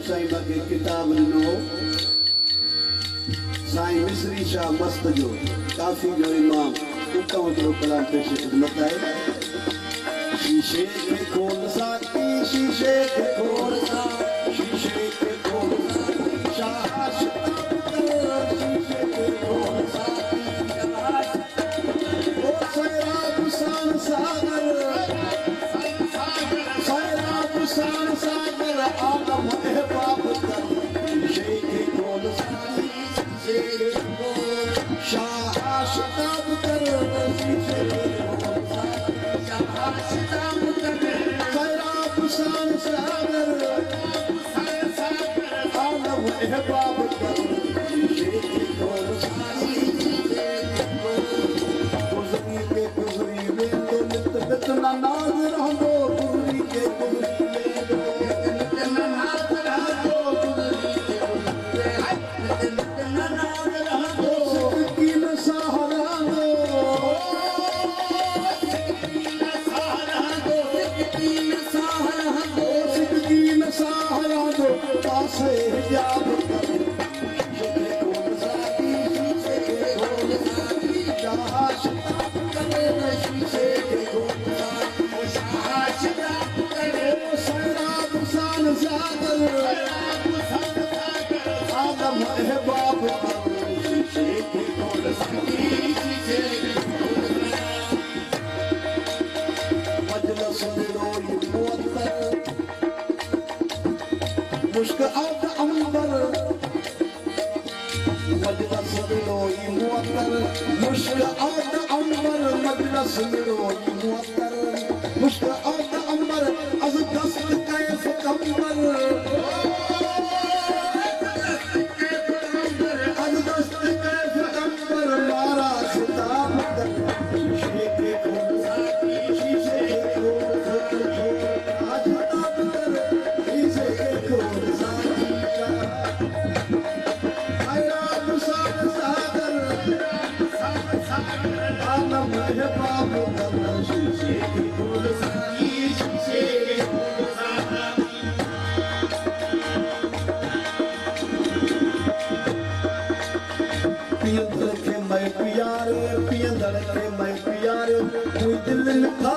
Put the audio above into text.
साईं बाकी किताब ॾिनो साईं मिस्री शाह मस्त जो काफ़ी जो इमाम उतां हिकिड़ो कलाम पेश ख़िदमत आहे। शीशे के खोल साकी शीशे के खोल सा शीशे के खोल शाह शीशे के खोल ओ सैराब सान सागर सैराब सान सागर आलम है बाप शीशे के खोल शीशे के खोल शाह शताब कर शीशे के खोल शाह शताब कर सैराब सान सागर आलम है बाप शीशे के खोल गुजरी के तो नित नित नाज रहंदो गुजरी के हिजाब मुश्क आद अंबर मजलस मिलोई मुअत्तर मुश्क आद अंबर मजलस मिलोई मुअत्तर मुश्क आद अंबर अज़ दस्त कैफ कंबर अज़ दस्त कैफ कंबर मारा खिताब कर शीशे के खोल साकी शीशे के खोल आज खिताब कर शीशे के खोल साकी का आयात सागर आलम है बाब कर शीशे के खोल साकी शीशे के खोल साकी पियंदड़ के मैं प्यारे कोई दिल लिखा